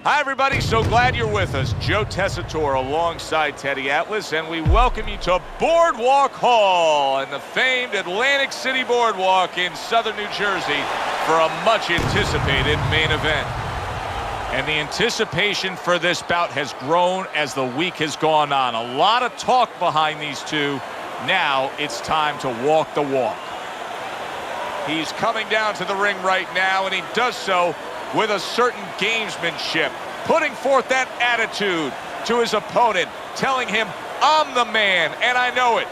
Hi, everybody. So glad you're with us. Joe Tessitore alongside Teddy Atlas, and we welcome you to Boardwalk Hall and the famed Atlantic City Boardwalk in southern New Jersey for a much-anticipated main event. And the anticipation for this bout has grown as the week has gone on. A lot of talk behind these two. Now it's time to walk the walk. He's coming down to the ring right now, and he does so with a certain gamesmanship, putting forth that attitude to his opponent, telling him, I'm the man, and I know it.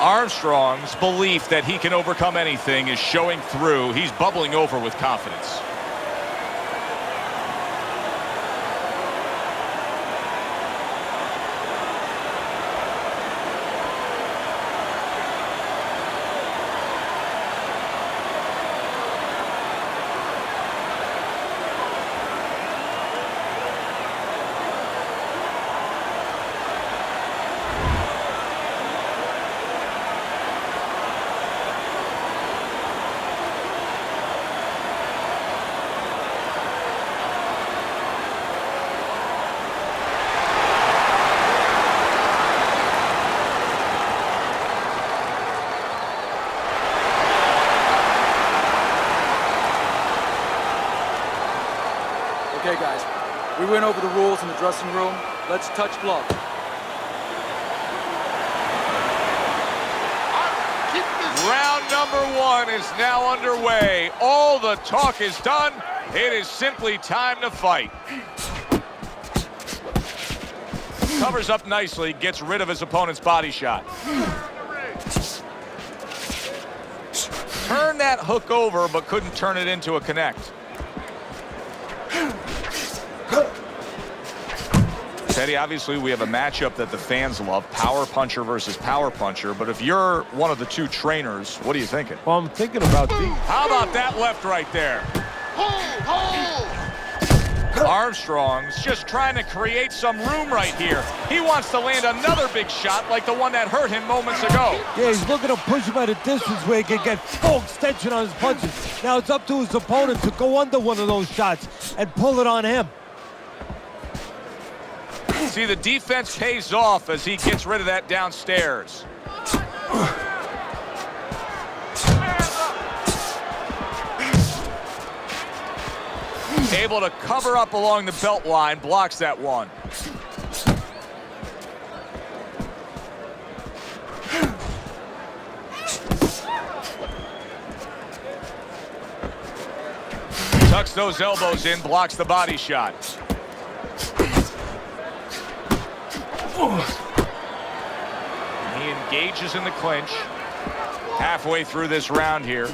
Armstrong's belief that he can overcome anything is showing through. He's bubbling over with confidence. Okay, guys, we went over the rules in the dressing room. Let's touch gloves. Round number one is now underway. All the talk is done. It is simply time to fight. Covers up nicely, gets rid of his opponent's body shot. Turned that hook over, but couldn't turn it into a connect. Teddy, obviously we have a matchup that the fans love, power puncher versus power puncher, but if you're one of the two trainers, what are you thinking? Well, I'm thinking about How about that left right there? Armstrong's just trying to create some room right here. He wants to land another big shot like the one that hurt him moments ago. Yeah, he's looking to push him at a distance where he can get full extension on his punches. Now it's up to his opponent to go under one of those shots and pull it on him. See, the defense pays off as he gets rid of that downstairs. Able to cover up along the belt line, blocks that one. Tucks those elbows in, blocks the body shot. He engages in the clinch. Halfway through this round here.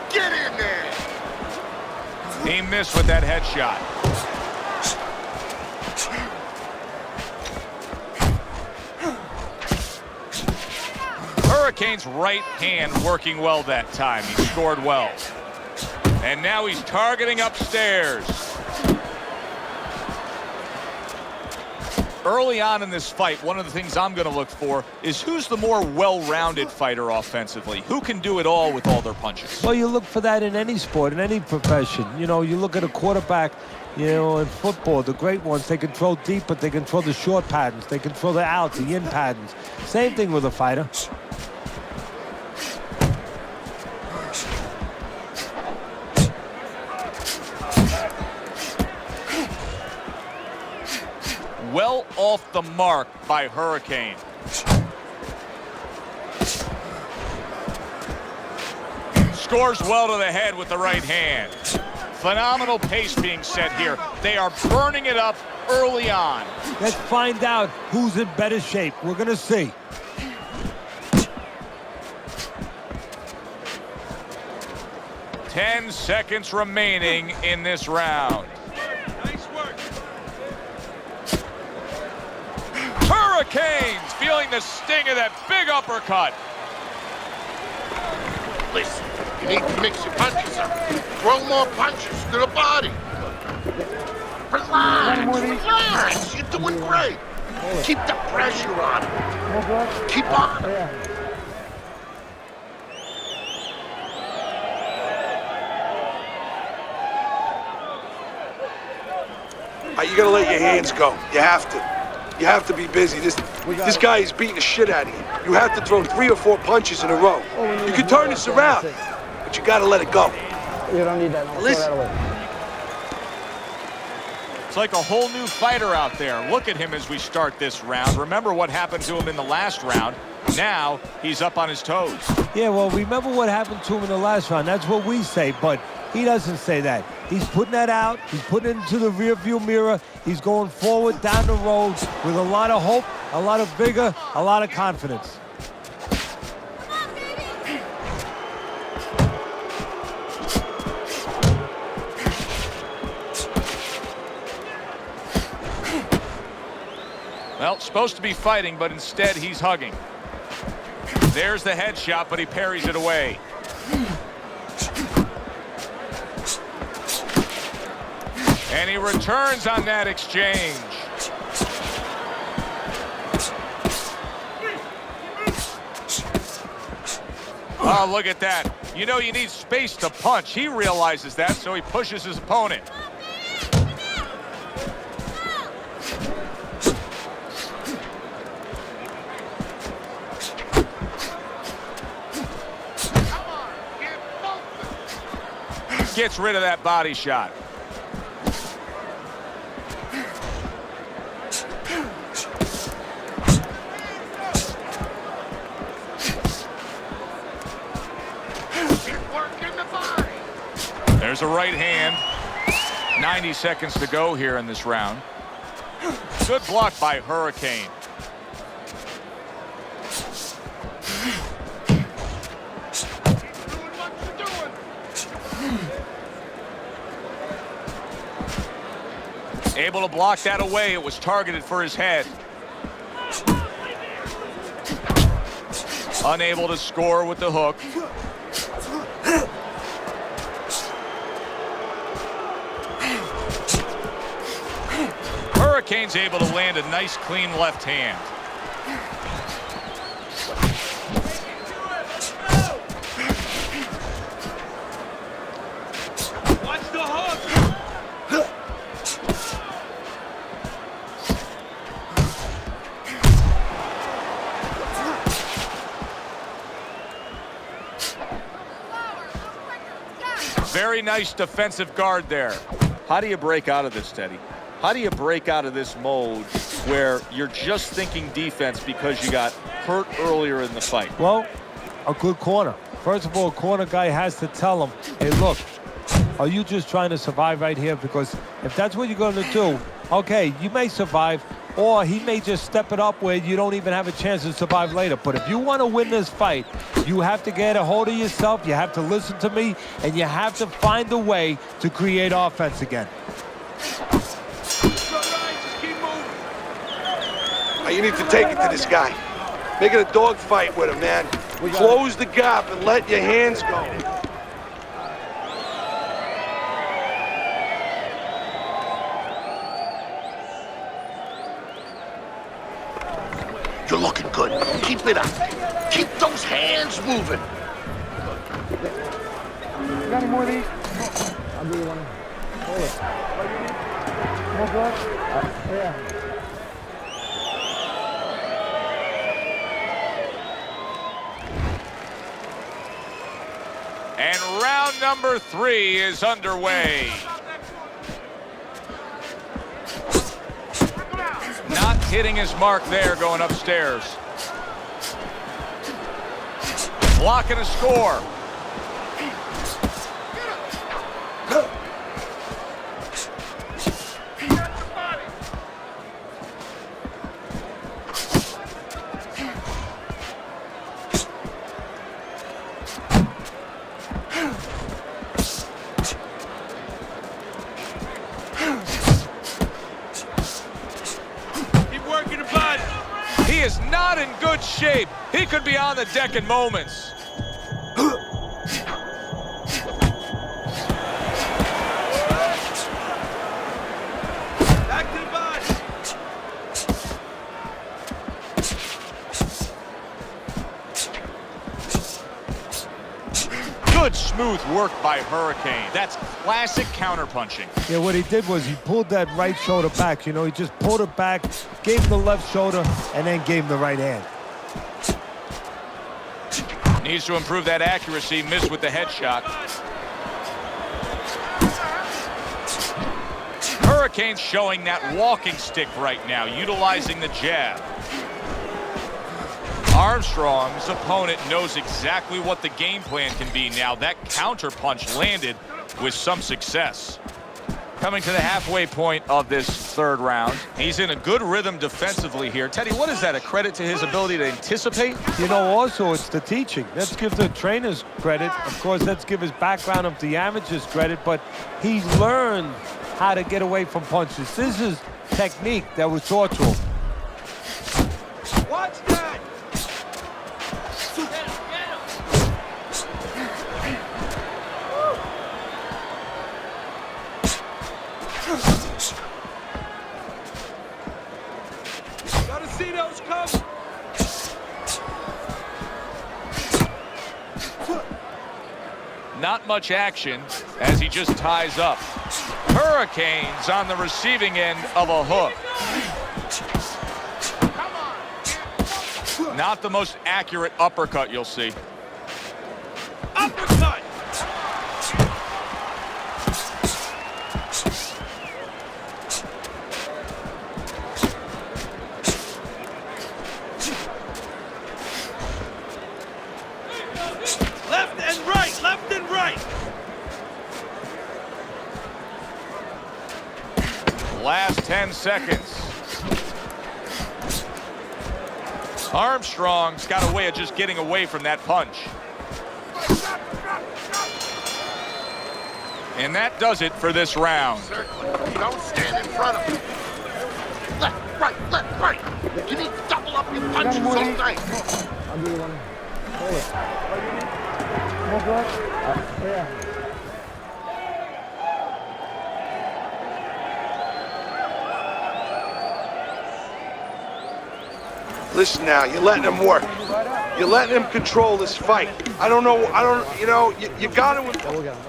Get in there! He missed with that headshot. Hurricane's right hand working well that time. He scored well. And now he's targeting upstairs. Early on in this fight, one of the things I'm going to look for is who's the more well-rounded fighter offensively. Who can do it all with all their punches? Well, you look for that in any sport, in any profession. You know, you look at a quarterback, you know, in football, the great ones, they can throw deep, but they can throw the short patterns. They can throw the outs, the in patterns. Same thing with a fighter. Well off the mark by Hurricane. Scores well to the head with the right hand. Phenomenal pace being set here. They are burning it up early on. Let's find out who's in better shape. We're going to see. Ten seconds remaining in this round. Hurricanes feeling the sting of that big uppercut. Listen, you need to mix your punches up. Throw more punches to the body. Relax, you're doing great. Keep the pressure on. Keep on. You gotta let your hands go. You have to. You have to be busy. This guy is beating the shit out of you. You have to throw 3 or 4 punches in a row. You can turn this around, but you gotta let it go. You don't need that. No, Listen. throw that away. It's like a whole new fighter out there. Look at him as we start this round. Remember what happened to him in the last round. Now he's up on his toes. Yeah, well, remember what happened to him in the last round. That's what we say, but he doesn't say that. He's putting that out. He's putting it into the rearview mirror. He's going forward down the road with a lot of hope, a lot of vigor, a lot of confidence. Well, supposed to be fighting, but instead he's hugging. There's the headshot, but he parries it away. And he returns on that exchange. Oh, look at that. You know you need space to punch. He realizes that, so he pushes his opponent. Gets rid of that body shot. There's a right hand. 90 seconds to go here in this round. Good block by Hurricane. Able to block that away. It was targeted for his head. Unable to score with the hook. Hurricane's able to land a nice, clean left hand. Watch the hook. Very nice defensive guard there. How do you break out of this, Teddy? How do you break out of this mode where you're just thinking defense because you got hurt earlier in the fight? Well, a good corner. First of all, a corner guy has to tell him, hey, look, are you just trying to survive right here? Because if that's what you're going to do, okay, you may survive, or he may just step it up where you don't even have a chance to survive later. But if you want to win this fight, you have to get a hold of yourself, you have to listen to me, and you have to find a way to create offense again. You need to take it to this guy. Make it a dog fight with him, man. Close the gap and let your hands go. You're looking good. Keep it up. Keep those hands moving. You got any more of these? I'll give you one. Hold it. More gloves? Yeah. And round number 3 is underway. Not hitting his mark there going upstairs. Blocking a score. He is not in good shape. He could be on the deck in moments. Back to the body. Good smooth work by Hurricane. That's classic counterpunching. Yeah, what he did was he pulled that right shoulder back. You know, he just pulled it back, gave him the left shoulder, and then gave him the right hand. Needs to improve that accuracy. Missed with the headshot. Hurricane showing that walking stick right now, utilizing the jab. Armstrong's opponent knows exactly what the game plan can be now. That counter punch landed with some success. Coming to the halfway point of this third round. He's in a good rhythm defensively here. Teddy, what is that, a credit to his ability to anticipate? You know, also it's the teaching. Let's give the trainers credit. Of course, let's give his background of the amateurs credit, but he's learned how to get away from punches. This is technique that was taught to him. Watch that. Gotta see those come. Not much action as he just ties up. Hurricane's on the receiving end of a hook. Not the most accurate uppercut you'll see. Uppercut. Left and right, left and right. Last 10 seconds. Armstrong's got a way of just getting away from that punch. And that does it for this round. Circle. Don't stand in front of him. Left, right. You need to double up your punches all night. I'll give you one. Hold it. More blood? Yeah. Listen now, you're letting him work. You're letting him control this fight. I don't know, you know, you got to... We'll get him, we'll get him.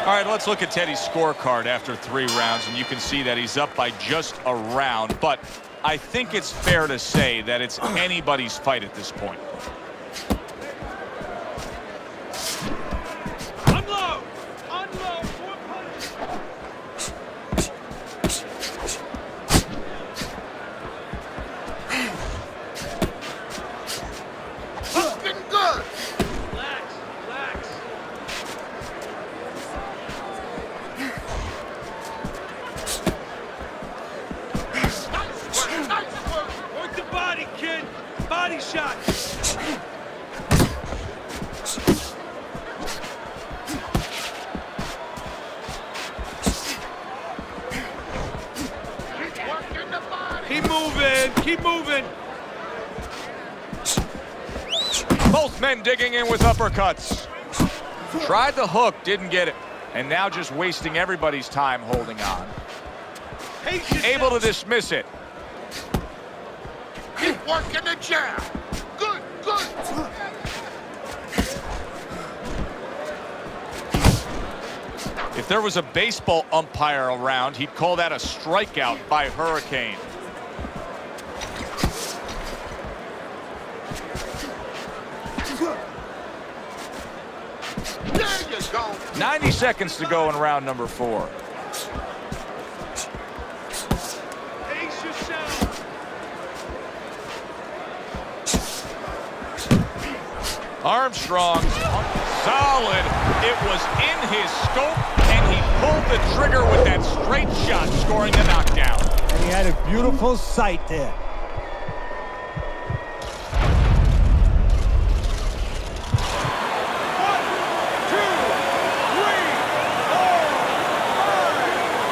All right, let's look at Teddy's scorecard after 3 rounds, and you can see that he's up by just a round. But I think it's fair to say that it's anybody's fight at this point. Unload. Unload. More punches. Looking good. Relax. Relax. Nice work. Work the body, kid. Body shot. Keep working the body. Keep moving. Keep moving. Both men digging in with uppercuts. Tried the hook, didn't get it. And now just wasting everybody's time holding on. Pace yourself. Able to dismiss it. Keep working the jab. Good. If there was a baseball umpire around, he'd call that a strikeout by Hurricane. There you go. 90 seconds to go in round number 4. Pace yourself. Armstrong's solid. It was in his scope, and he pulled the trigger with that straight shot, scoring the knockdown. And he had a beautiful sight there.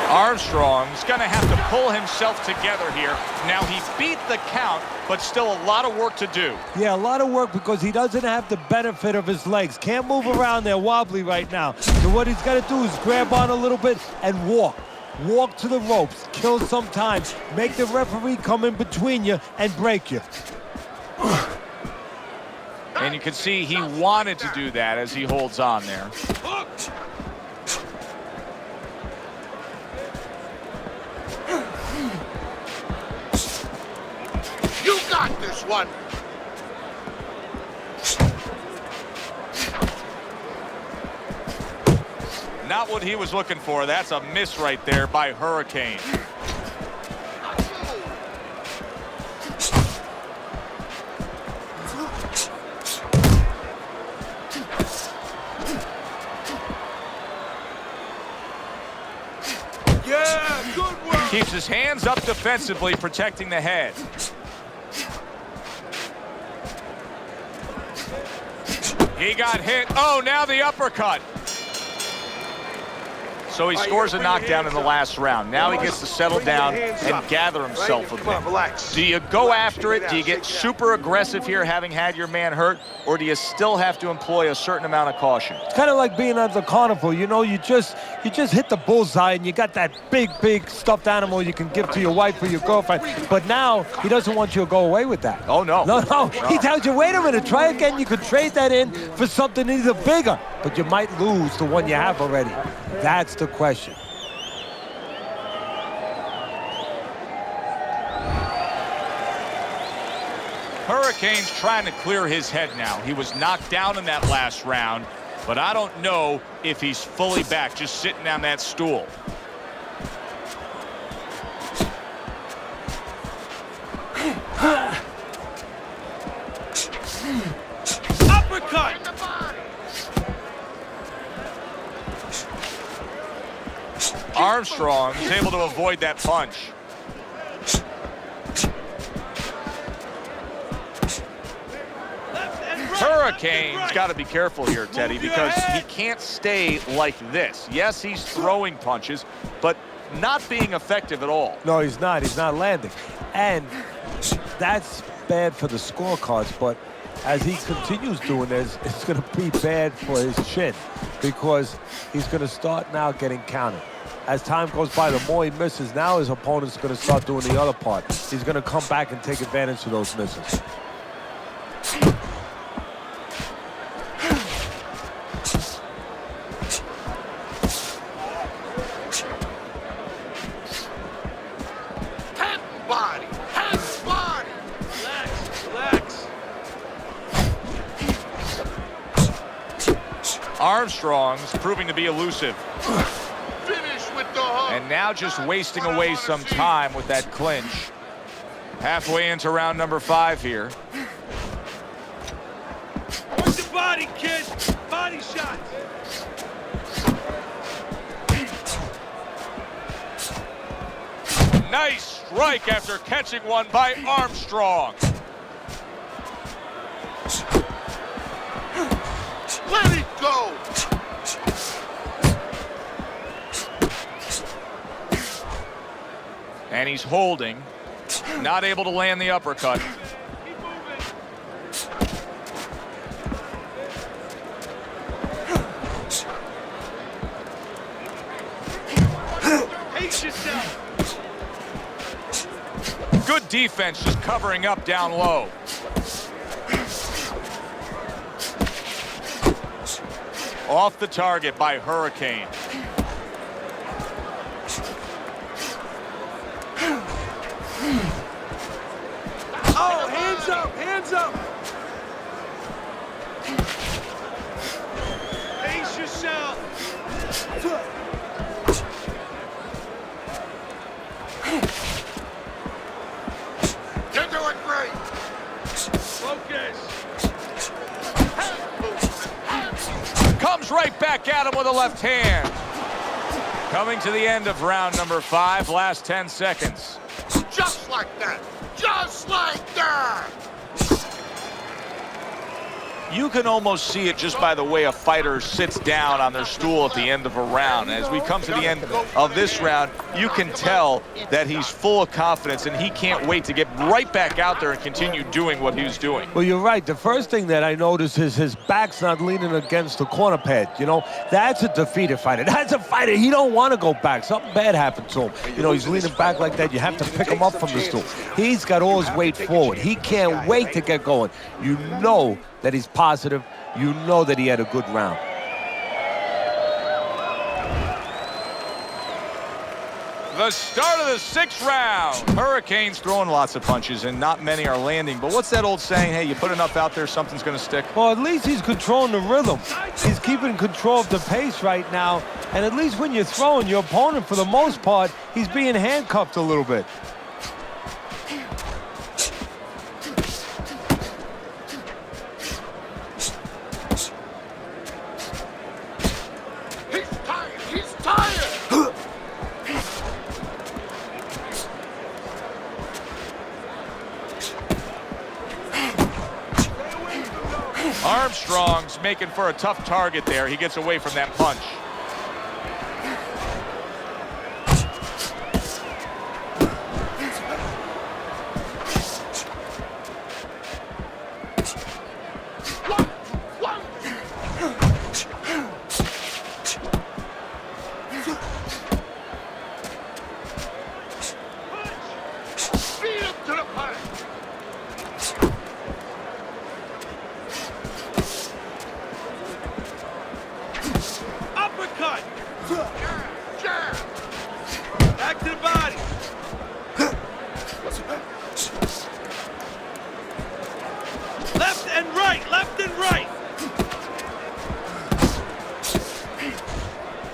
Armstrong's going to have to pull himself together here. Now, he beat the count, but still a lot of work to do. Yeah, a lot of work because he doesn't have the benefit of his legs. Can't move around. They're wobbly right now. So what he's got to do is grab on a little bit and walk. walk to the ropes, kill some time, make the referee come in between you and break you. And you can see he wanted to do that as he holds on there. You got this one. Not what he was looking for. That's a miss right there by Hurricane. Yeah, good work. Keeps his hands up defensively, protecting the head. He got hit. Oh, now the uppercut. So he scores a knockdown in the last round. Now he gets to settle down and gather himself a bit. Relax. Do you go after it? Do you get super aggressive here, having had your man hurt? Or do you still have to employ a certain amount of caution? It's kind of like being at the carnival. You know, you just hit the bullseye and you got that big stuffed animal you can give to your wife or your girlfriend. But now he doesn't want you to go away with that. Oh, no. No. He tells you, wait a minute, try again. You could trade that in for something even bigger. But you might lose the one you have already. That's the question. Hurricane's trying to clear his head now. He was knocked down in that last round, but I don't know if he's fully back, just sitting on that stool. Uppercut. Armstrong is able to avoid that punch. Hurricane's got to be careful here, Teddy, because he can't stay like this. Yes, he's throwing punches, but not being effective at all. No, he's not. He's not landing. And that's bad for the scorecards, but as he continues doing this, it's going to be bad for his chin because he's going to start now getting counted. As time goes by, the more he misses, now his opponent's going to start doing the other part. He's going to come back and take advantage of those misses. Head body. Relax. Armstrong's proving to be elusive. Finish with the hook. And now just wasting away some time with that clinch. Halfway into round number 5 here. Watch the body, kid. Body shots. Nice strike after catching one by Armstrong. Let it go. And he's holding. Not able to land the uppercut. Keep moving. Pace yourself. Good defense, just covering up down low. Off the target by Hurricane. Oh, hands up, hands up. Pace yourself. You're doing great. Focus. Comes right back at him with a left hand. Coming to the end of round number 5, last 10 seconds. Just like that. Just like that. You can almost see it just by the way a fighter sits down on their stool at the end of a round. As we come to the end of this round, you can tell that he's full of confidence and he can't wait to get right back out there and continue doing what he was doing. Well, you're right. The first thing that I noticed is his back's not leaning against the corner pad. You know, that's a defeated fighter. That's a fighter. He don't want to go back. Something bad happened to him. You know, he's leaning back like that. You have to pick him up from the stool. He's got all his weight forward. He can't wait to get going. You know that he's positive. You know that he had a good round. The start of the 6th round. Hurricanes throwing lots of punches and not many are landing. But what's that old saying? Hey, you put enough out there, something's going to stick. Well, at least he's controlling the rhythm. He's keeping control of the pace right now. And at least when you're throwing, your opponent, for the most part, he's being handcuffed a little bit. Armstrong's making for a tough target there. He gets away from that punch. Back to the body. Left and right, left and right.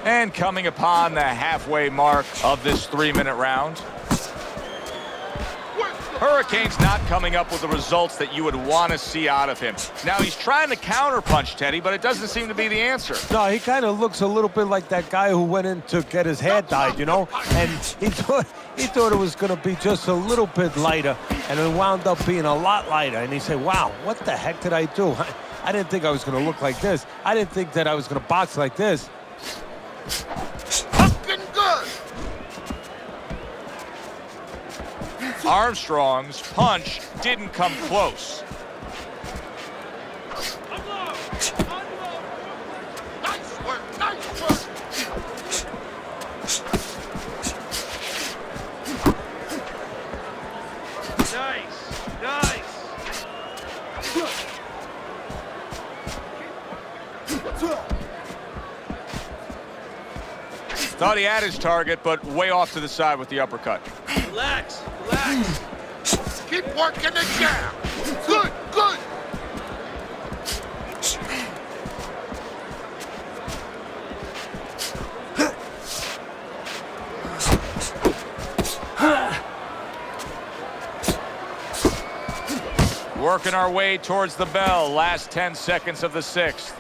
And coming upon the halfway mark of this 3-minute round. Hurricane's not coming up with the results that you would want to see out of him. Now, he's trying to counterpunch, Teddy, but it doesn't seem to be the answer. No, he kind of looks a little bit like that guy who went in to get his hair dyed, you know? And he thought it was going to be just a little bit lighter, and it wound up being a lot lighter. And he said, wow, what the heck did I do? I didn't think I was going to look like this. I didn't think that I was going to box like this. Fucking good. Armstrong's punch didn't come close. Nice work, nice work. Nice. Thought he had his target, but way off to the side with the uppercut. Relax. Keep working the jab. Good. Working our way towards the bell. Last 10 seconds of the 6th.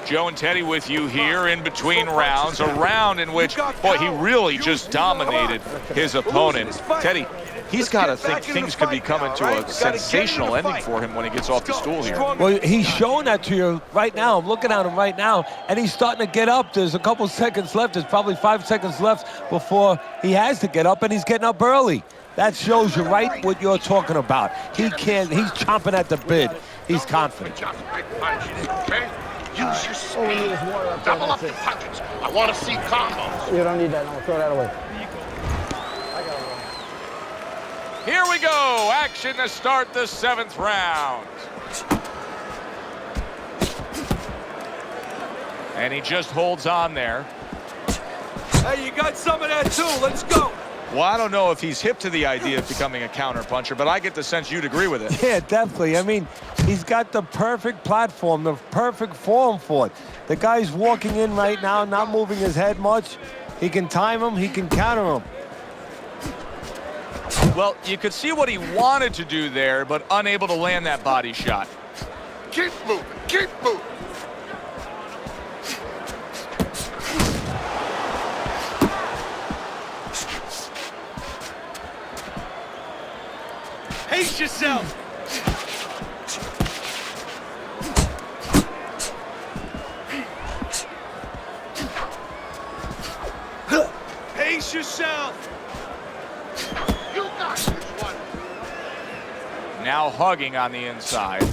Joe and Teddy with you here in between rounds. A round in which, boy, he really just dominated his opponent. Teddy, he's got to think things could be coming to a sensational ending for him when he gets off the stool here. Well, he's showing that to you right now. I'm looking at him right now, and he's starting to get up. There's a couple seconds left. There's probably 5 seconds left before he has to get up, and he's getting up early. That shows you right what you're talking about. He's chomping at the bit. He's confident. Just big punches, okay? Use your speed. Double up your punches. I want to see combos. You don't need that. No, throw that away. Here we go. Action to start the 7th round. And he just holds on there. Hey, you got some of that too. Let's go. Well, I don't know if he's hip to the idea of becoming a counterpuncher, but I get the sense you'd agree with it. Yeah, definitely. I mean, he's got the perfect platform, the perfect form for it. The guy's walking in right now, not moving his head much. He can time him, he can counter him. Well, you could see what he wanted to do there, but unable to land that body shot. Keep moving, keep moving. Brace yourself. You got this one. Now hugging on the inside.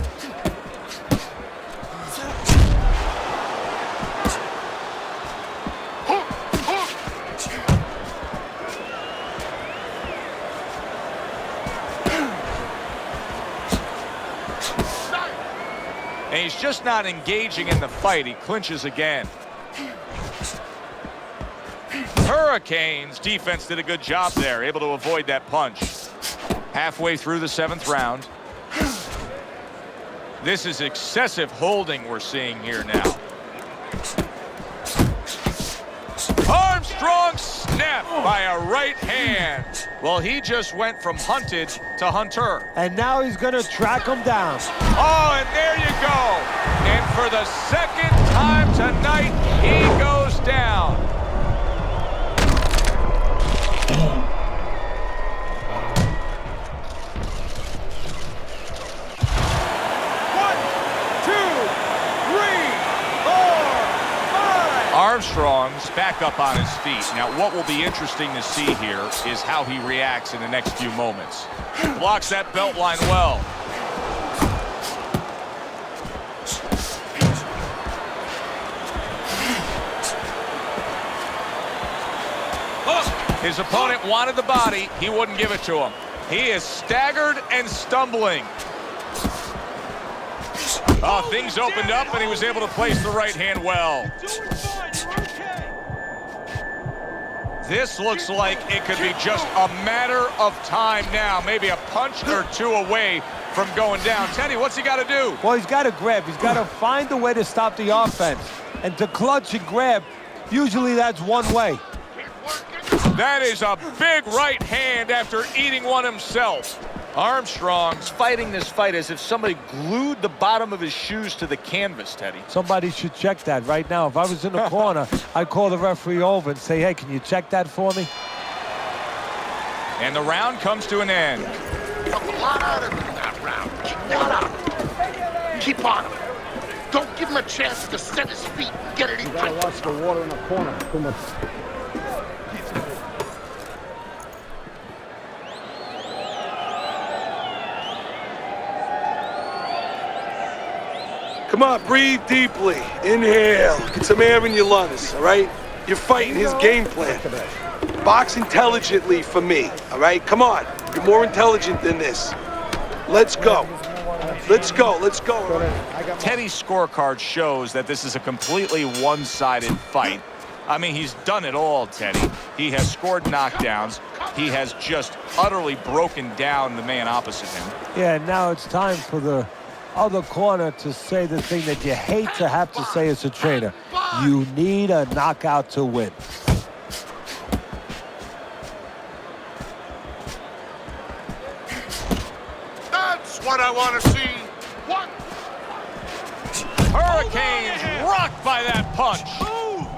And he's just not engaging in the fight. He clinches again. Hurricanes defense did a good job there, able to avoid that punch. Halfway through the 7th round. This is excessive holding we're seeing here now. Armstrong snapped by a right hand. Well, he just went from hunted to hunter. And now he's going to track him down. Oh, and there you go. And for the 2nd time tonight, he goes down. Armstrong's back up on his feet. Now, what will be interesting to see here is how he reacts in the next few moments. Blocks that belt line well. His opponent wanted the body. He wouldn't give it to him. He is staggered and stumbling. Oh, things opened up, and he was able to place the right hand well. This looks like it could be just a matter of time now. Maybe a punch or two away from going down. Teddy, what's he got to do? Well, he's got to grab. He's got to find a way to stop the offense. And to clutch and grab, usually that's one way. That is a big right hand after eating one himself. Armstrong's fighting this fight as if somebody glued the bottom of his shoes to the canvas, Teddy. Somebody should check that right now. If I was in the corner, I'd call the referee over and say, hey, can you check that for me? And the round comes to an end. Took a lot out of him in that round. Keep that up. Keep on him. Don't give him a chance to set his feet and get any Gotta punch. watch the water in the corner. Too much. Come on, breathe deeply. Inhale. Get some air in your lungs, all right? You're fighting his game plan. Box intelligently for me, all right? Come on. You're more intelligent than this. Let's go. Let's go. Let's go. All right? Teddy's scorecard shows that this is a completely one-sided fight. I mean, he's done it all, Teddy. He has scored knockdowns. He has just utterly broken down the man opposite him. Yeah, now it's time for the other corner to say the thing that you hate to have to say as a trainer. You need a knockout to win. That's what I want to see. What? Hurricanes rocked by that punch.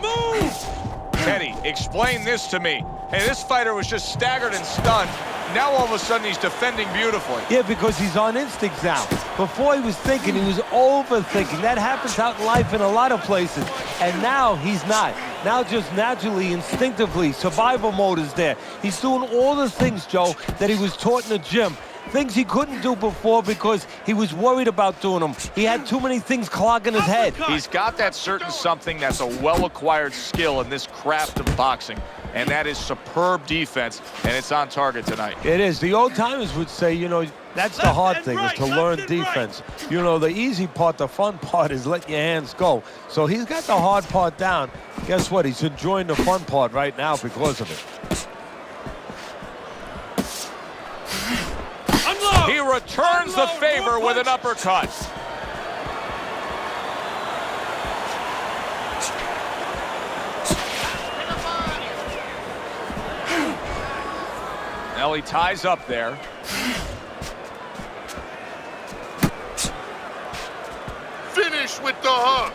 Move! Teddy, explain this to me. Hey, this fighter was just staggered and stunned. Now all of a sudden he's defending beautifully. Yeah, because he's on instinct now. Before he was thinking, he was overthinking. That happens out in life in a lot of places. And now he's not. Now just naturally, instinctively, survival mode is there. He's doing all the things, Joe, that he was taught in the gym. Things he couldn't do before because he was worried about doing them. He had too many things clogging his head. He's got that certain something that's a well-acquired skill in this craft of boxing. And that is superb defense, and it's on target tonight. It is. The old timers would say, you know, that's the hard thing, is to learn defense. You know, the easy part, the fun part is let your hands go. So he's got the hard part down. Guess what? He's enjoying the fun part right now because of it. Unload! He returns the favor with an uppercut. Now he ties up there. Finish with the hook.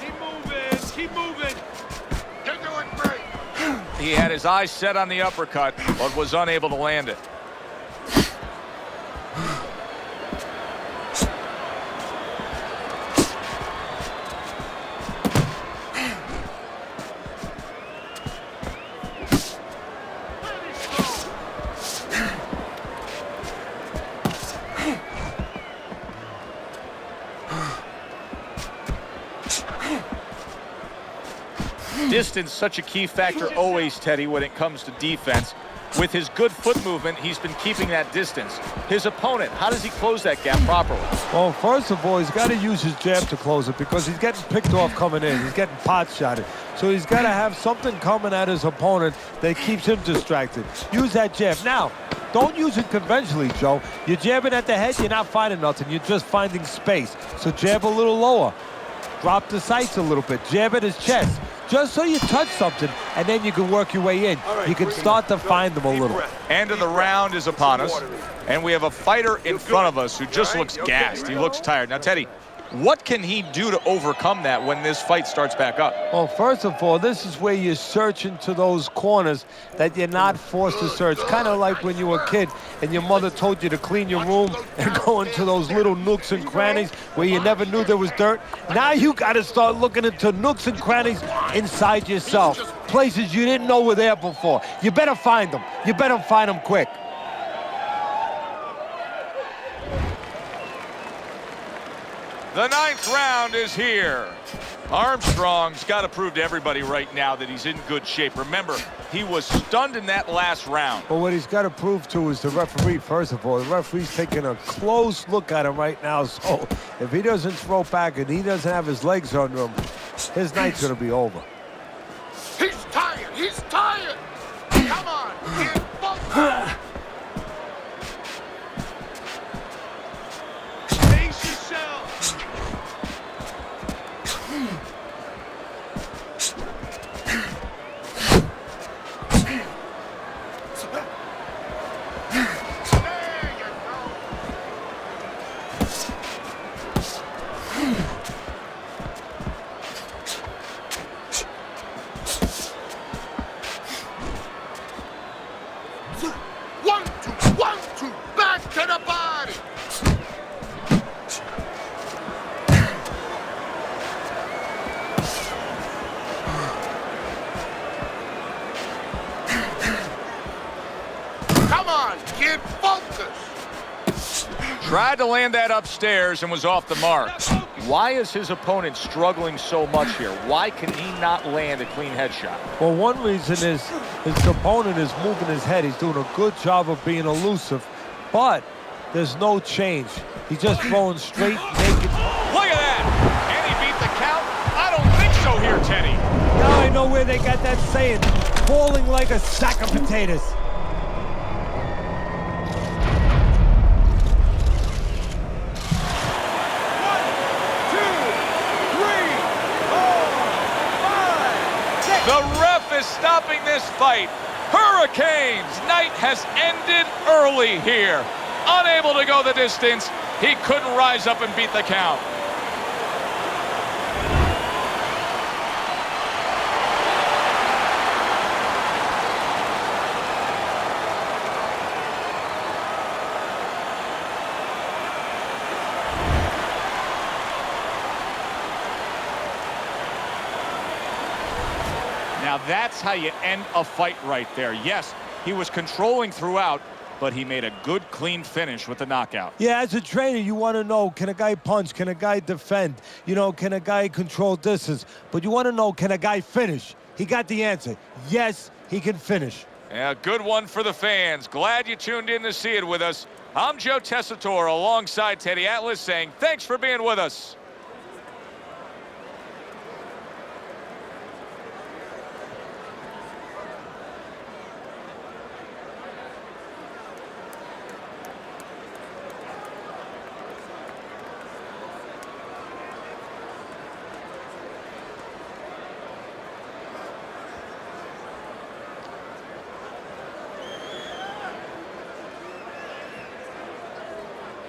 Keep moving, keep moving. You're doing great. he had his eyes set on the uppercut, but was unable to land it. Distance, such a key factor always, Teddy, when it comes to defense. With his good foot movement, he's been keeping that distance. His opponent, how does he close that gap properly? Well, first of all, he's got to use his jab to close it because he's getting picked off coming in. He's getting pot shotted. So he's got to have something coming at his opponent that keeps him distracted. Use that jab. Now, don't use it conventionally, Joe. You're jabbing at the head, you're not finding nothing. You're just finding space. So jab a little lower. Drop the sights a little bit. Jab at his chest. Just so you touch something, and then you can work your way in. You can start to find them a little. End of the round is upon us, and we have a fighter in front of us who just looks gassed. He looks tired. Now, Teddy, what can he do to overcome that when this fight starts back up? Well, first of all, this is where you search into those corners that you're not forced to search. Kind of like when you were a kid and your mother told you to clean your room and go into those little nooks and crannies where you never knew there was dirt. Now you got to start looking into nooks and crannies inside yourself. Places you didn't know were there before. You better find them. You better find them quick. The 9th round is here. Armstrong's got to prove to everybody right now that he's in good shape. Remember, he was stunned in that last round. But what he's got to prove to is the referee, first of all. The referee's taking a close look at him right now. So if he doesn't throw back and he doesn't have his legs under him, his night's going to be over. He's tired. He's tired. Come on. Get both. Face yourself. One, two, back to the body. Come on, kid, focus. Tried to land that upstairs and was off the mark. Why is his opponent struggling so much here? Why can he not land a clean headshot? Well, one reason is his opponent is moving his head. He's doing a good job of being elusive, but there's no change. He's just throwing straight, naked. Look at that! And he beat the count? I don't think so here, Teddy. Now I know where they got that saying, falling like a sack of potatoes. The ref is stopping this fight. Hurricanes' night has ended early here. Unable to go the distance, he couldn't rise up and beat the count. Now that's how you end a fight right there. Yes, he was controlling throughout, but he made a good, clean finish with the knockout. Yeah, as a trainer, you want to know, can a guy punch? Can a guy defend? You know, can a guy control distance? But you want to know, can a guy finish? He got the answer. Yes, he can finish. Yeah, good one for the fans. Glad you tuned in to see it with us. I'm Joe Tessitore alongside Teddy Atlas saying thanks for being with us.